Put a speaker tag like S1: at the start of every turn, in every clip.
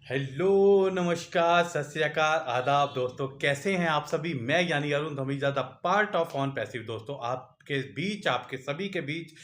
S1: Hello, नमस्कार, सत श्री अकाल, आदाब दोस्तों, कैसे हैं आप सभी? मैं यानी Arun Dhamija the part of on passive दोस्तों आपके बीच, आपके सभी के बीच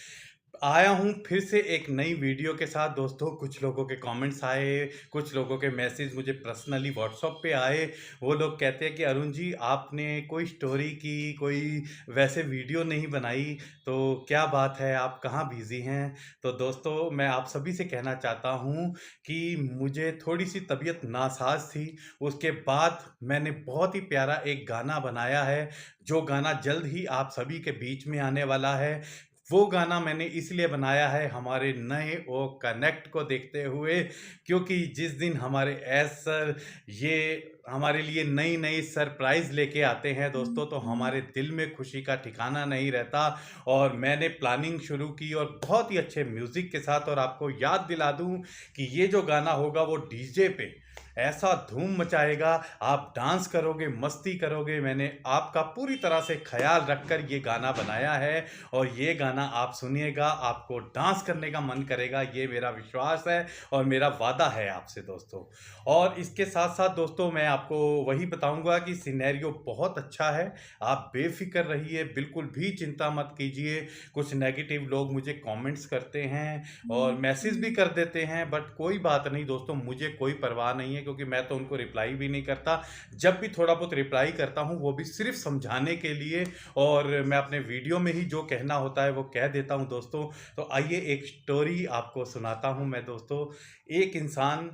S1: आया हूँ फिर से एक नई वीडियो के साथ दोस्तों। कुछ लोगों के कमेंट्स आए, कुछ लोगों के मैसेज मुझे पर्सनली व्हाट्सएप पे आए। वो लोग कहते हैं कि अरुण जी आपने कोई स्टोरी की, कोई वैसे वीडियो नहीं बनाई, तो क्या बात है, आप कहाँ बिज़ी हैं? तो दोस्तों मैं आप सभी से कहना चाहता हूँ कि मुझे थोड़ी-सी तबीयत नासाज़ थी, उसके बाद मैंने बहुत ही प्यारा एक गाना बनाया है, जो गाना जल्द ही आप सभी के बीच में आने वाला है। वो गाना मैंने इसलिए बनाया है हमारे नए ओ कनेक्ट को देखते हुए, क्योंकि जिस दिन हमारे एज़ सर ये हमारे लिए नई-नई सरप्राइज़ लेके आते हैं दोस्तों, तो हमारे दिल में खुशी का ठिकाना नहीं रहता। और मैंने प्लानिंग शुरू की और बहुत ही अच्छे म्यूज़िक के साथ, और आपको याद दिला दूँ कि ये जो गाना होगा वो डीजे पे ऐसा धूम मचाएगा, आप डांस करोगे, मस्ती करोगे। मैंने आपका पूरी तरह से ख़्याल रखकर ये गाना बनाया है, और ये गाना आप सुनिएगा, आपको डांस करने का मन करेगा, ये मेरा विश्वास है और मेरा वादा है आपसे दोस्तों। और इसके साथ-साथ दोस्तों मैं आपको वही बताऊँगा कि सिनेरियो बहुत अच्छा है, आप बेफ़िक्र रहिए, बिल्कुल भी चिंता मत कीजिए। कुछ नेगेटिव लोग मुझे कमेंट्स करते हैं और मैसेज भी कर देते हैं, बट कोई बात नहीं दोस्तों, मुझे कोई परवाह नहीं है, क्योंकि मैं तो उनको रिप्लाई भी नहीं करता। जब भी थोड़ा बहुत रिप्लाई करता हूँ, वो भी सिर्फ़ समझाने के लिए, और मैं अपने वीडियो में ही जो कहना होता है वो कह देता हूँ दोस्तों। तो आइए एक स्टोरी आपको सुनाता हूँ मैं दोस्तों। एक इंसान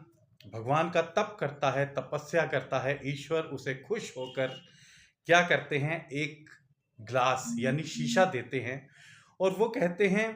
S1: भगवान का तप करता है, तपस्या करता है, ईश्वर उसे खुश होकर क्या करते हैं, एक ग्लास यानी शीशा देते हैं, और वो कहते हैं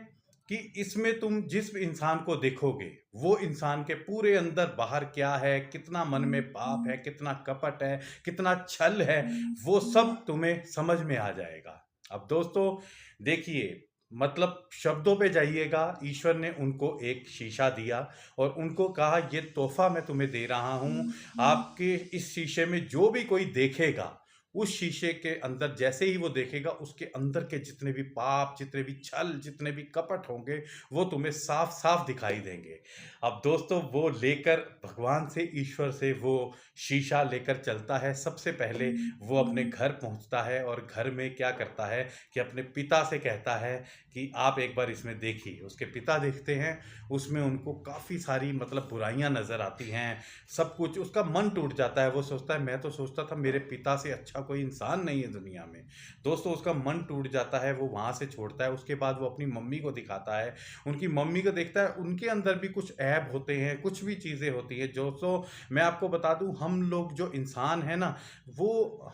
S1: कि इसमें तुम जिस इंसान को देखोगे, वो इंसान के पूरे अंदर बाहर क्या है, कितना मन में पाप है, कितना कपट है, कितना छल है, वो सब तुम्हें समझ में आ जाएगा। अब दोस्तों देखिए, मतलब शब्दों पे जाइएगा, ईश्वर ने उनको एक शीशा दिया और उनको कहा ये तोहफ़ा मैं तुम्हें दे रहा हूँ। आपके इस शीशे में जो भी कोई देखेगा, उस शीशे के अंदर जैसे ही वो देखेगा, उसके अंदर के जितने भी पाप, जितने भी छल, जितने भी कपट होंगे, वो तुम्हें साफ-साफ दिखाई देंगे। अब दोस्तों वो लेकर भगवान से, ईश्वर से वो शीशा लेकर चलता है। सबसे पहले वो अपने घर पहुँचता है और घर में क्या करता है कि अपने पिता से कहता है कि आप एक बार इसमें देखिए। उसके पिता देखते हैं, उसमें उनको काफ़ी सारी मतलब बुराइयाँ नज़र आती हैं, सब कुछ उसका मन टूट जाता है। वो सोचता है मैं तो सोचता था मेरे पिता से अच्छा कोई इंसान नहीं है दुनिया में। दोस्तों उसका मन टूट जाता है, वो वहाँ से छोड़ता है। उसके बाद वो अपनी मम्मी को दिखाता है, उनकी मम्मी को देखता है, उनके अंदर भी कुछ ऐब होते हैं, कुछ भी चीज़ें होती हैं। दोस्तों मैं आपको बता दूँ, हम लोग जो इंसान हैं ना, वो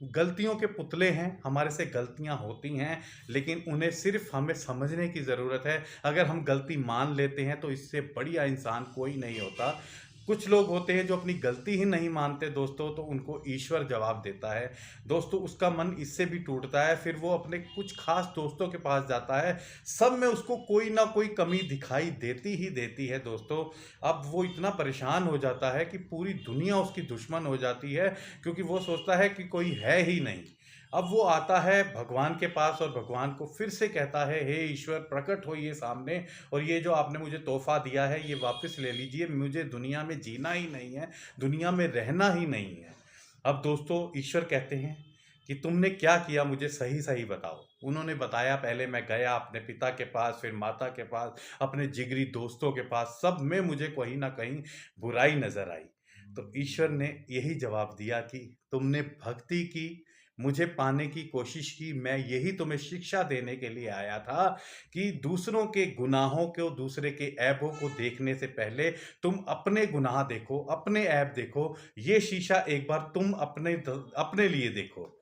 S1: गलतियों के पुतले हैं, हमारे से गलतियाँ होती हैं, लेकिन उन्हें सिर्फ़ हमें समझने की ज़रूरत है। अगर हम गलती मान लेते हैं तो इससे बढ़िया इंसान कोई नहीं होता। कुछ लोग होते हैं जो अपनी गलती ही नहीं मानते दोस्तों, तो उनको ईश्वर जवाब देता है। दोस्तों उसका मन इससे भी टूटता है, फिर वो अपने कुछ ख़ास दोस्तों के पास जाता है, सब में उसको कोई ना कोई कमी दिखाई देती ही देती है दोस्तों। अब वो इतना परेशान हो जाता है कि पूरी दुनिया उसकी दुश्मन हो जाती है, क्योंकि वो सोचता है कि कोई है ही नहीं। अब वो आता है भगवान के पास और भगवान को फिर से कहता है, हे ईश्वर प्रकट होइए सामने, और ये जो आपने मुझे तोहफ़ा दिया है ये वापस ले लीजिए, मुझे दुनिया में जीना ही नहीं है, दुनिया में रहना ही नहीं है। अब दोस्तों ईश्वर कहते हैं कि तुमने क्या किया, मुझे सही-सही बताओ। उन्होंने बताया, पहले मैं गया अपने पिता के पास, फिर माता के पास, अपने जिगरी दोस्तों के पास, सब में मुझे कहीं न कहीं बुराई नज़र आई। तो ईश्वर ने यही जवाब दिया कि तुमने भक्ति की, मुझे पाने की कोशिश की, मैं यही तुम्हें शिक्षा देने के लिए आया था कि दूसरों के गुनाहों को, दूसरे के ऐबों को देखने से पहले तुम अपने गुनाह देखो, अपने ऐब देखो, ये शीशा एक बार तुम अपने लिए देखो।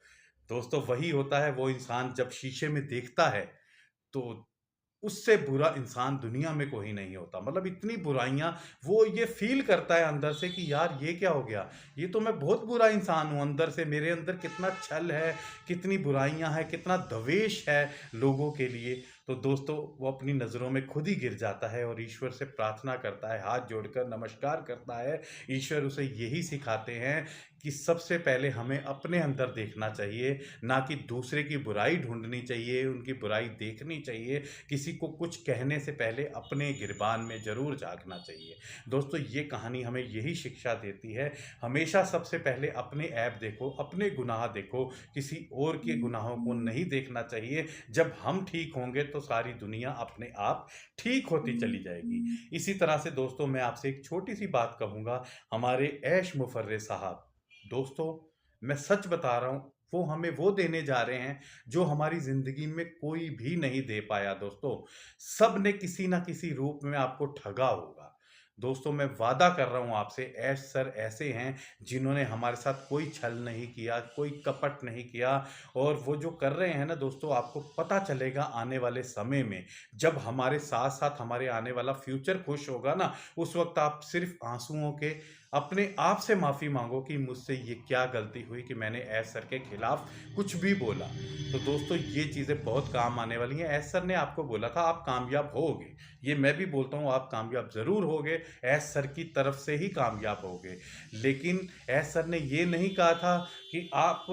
S1: दोस्तों वही होता है, वो इंसान जब शीशे में देखता है, तो उससे बुरा इंसान दुनिया में कोई नहीं होता। मतलब इतनी बुराइयाँ वो ये फ़ील करता है अंदर से कि यार ये क्या हो गया? ये तो मैं बहुत बुरा इंसान हूँ अंदर से, मेरे अंदर कितना छल है, कितनी बुराइयाँ हैं, कितना द्वेष है लोगों के लिए। तो दोस्तों वो अपनी नज़रों में खुद ही गिर जाता है और ईश्वर से प्रार्थना करता है, हाथ जोड़कर नमस्कार करता है। ईश्वर उसे यही सिखाते हैं कि सबसे पहले हमें अपने अंदर देखना चाहिए, ना कि दूसरे की बुराई ढूँढनी चाहिए, उनकी बुराई देखनी चाहिए। किसी को कुछ कहने से पहले अपने गिरबान में ज़रूर झाँकना चाहिए। दोस्तों ये कहानी हमें यही शिक्षा देती है, हमेशा सबसे पहले अपने ऐब देखो, अपने गुनाह देखो, किसी और के गुनाहों को नहीं देखना चाहिए। जब हम ठीक होंगे तो सारी दुनिया अपने आप ठीक होती चली जाएगी। इसी तरह से दोस्तों मैं आपसे एक छोटी-सी बात कहूँगा, हमारे ऐश मुफर्रे साहब, दोस्तों मैं सच बता रहा हूँ, वो हमें वो देने जा रहे हैं जो हमारी ज़िंदगी में कोई भी नहीं दे पाया दोस्तों। सब ने किसी न किसी रूप में आपको ठगा होगा। दोस्तों मैं वादा कर रहा हूँ आपसे, ऐश सर ऐसे हैं जिन्होंने हमारे साथ कोई छल नहीं किया, कोई कपट नहीं किया, और वो जो कर रहे हैं ना दोस्तों, आपको पता चलेगा आने वाले समय में, जब हमारे साथ-साथ हमारे आने वाला फ्यूचर खुश होगा ना, उस वक़्त आप सिर्फ़ आँसुओं के अपने आप से माफ़ी माँगो कि मुझसे ये क्या गलती हुई कि मैंने ऐश सर के खिलाफ कुछ भी बोला। तो दोस्तों ये चीज़ें बहुत काम आने वाली हैं। ऐश सर ने आपको बोला था आप कामयाब होगे। ये मैं भी बोलता हूँ आप कामयाब ज़रूर होगे, ऐश सर की तरफ से ही कामयाब होगे। लेकिन ऐश सर ने ये नहीं कहा था कि आप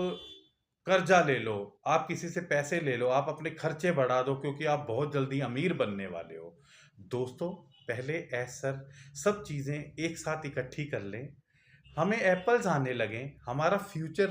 S1: कर्ज़ा ले लो, आप किसी से पैसे ले लो, आप अपने खर्चे बढ़ा दो क्योंकि आप बहुत जल्दी अमीर बनने वाले हो। दोस्तों पहले ऐश सर सब चीज़ें एक साथ इकट्ठी कर लें, हमें एप्पल्स आने लगें, हमारा फ्यूचर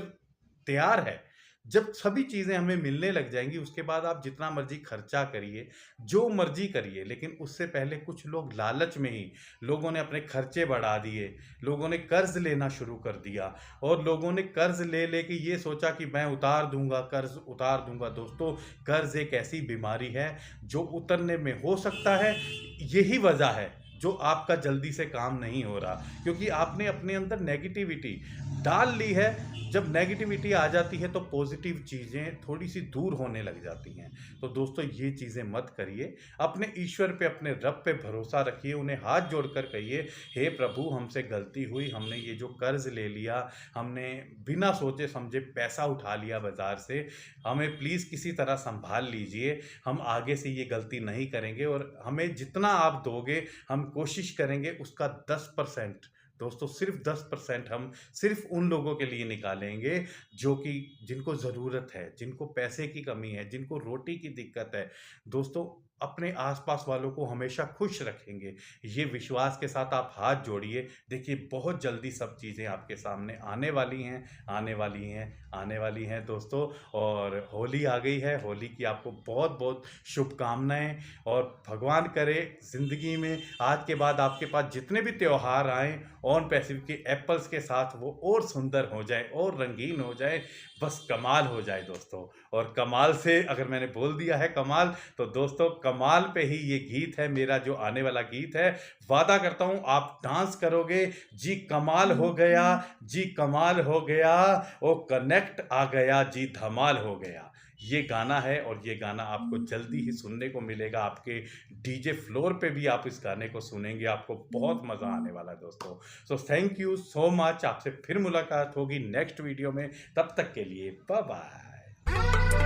S1: तैयार है। जब सभी चीज़ें हमें मिलने लग जाएँगी उसके बाद आप जितना मर्ज़ी खर्चा करिए, जो मर्ज़ी करिए, लेकिन उससे पहले कुछ लोग लालच में ही लोगों ने अपने खर्चे बढ़ा दिए, लोगों ने कर्ज़ लेना शुरू कर दिया और लोगों ने कर्ज़ ले के ये सोचा कि मैं उतार दूँगा, कर्ज़ उतार दूँगा। दोस्तों कर्ज़ एक ऐसी बीमारी है जो उतरने में हो सकता है, यही वजह है जो आपका जल्दी से काम नहीं हो रहा, क्योंकि आपने अपने अंदर नेगेटिविटी डाल ली है। जब नेगेटिविटी आ जाती है तो पॉजिटिव चीज़ें थोड़ी-सी दूर होने लग जाती हैं। तो दोस्तों ये चीज़ें मत करिए, अपने ईश्वर पे, अपने रब पे भरोसा रखिए, उन्हें हाथ जोड़कर कहिए, हे प्रभु हमसे गलती हुई, हमने ये जो कर्ज़ ले लिया, हमने बिना सोचे समझे पैसा उठा लिया बाज़ार से, हमें प्लीज़ किसी तरह सँभाल लीजिए, हम आगे से ये गलती नहीं करेंगे और हमें जितना आप दोगे हम कोशिश करेंगे उसका 10%, दोस्तों सिर्फ़ 10% हम सिर्फ़ उन लोगों के लिए निकालेंगे जो कि जिनको ज़रूरत है, जिनको पैसे की कमी है, जिनको रोटी की दिक्कत है। दोस्तों अपने आस-पास वालों को हमेशा खुश रखेंगे। ये विश्वास के साथ आप हाथ जोड़िए, देखिए बहुत जल्दी सब चीज़ें आपके सामने आने वाली हैं, आने वाली हैं, आने वाली हैं दोस्तों। और होली आ गई है, होली की आपको बहुत-बहुत शुभकामनाएँ और भगवान करे ज़िंदगी में आज के बाद आपके पास जितने भी त्योहार आएँ, ऑन पैसिव के एप्पल्स के साथ वो और सुंदर हो जाए और रंगीन हो जाए, बस कमाल हो जाए दोस्तों। और कमाल से अगर मैंने बोल दिया है कमाल, तो दोस्तों कमाल पे ही ये गीत है मेरा जो आने वाला गीत है। वादा करता हूँ आप डांस करोगे, जी कमाल हो गया, जी कमाल हो गया, ओ कनेक्ट आ गया, जी धमाल हो गया। ये गाना है और ये गाना आपको जल्दी ही सुनने को मिलेगा, आपके डीजे फ्लोर पे भी आप इस गाने को सुनेंगे, आपको बहुत मज़ा आने वाला है दोस्तों। So thank you so much, आपसे फिर मुलाकात होगी नेक्स्ट वीडियो में, तब तक के लिए बाय बाय।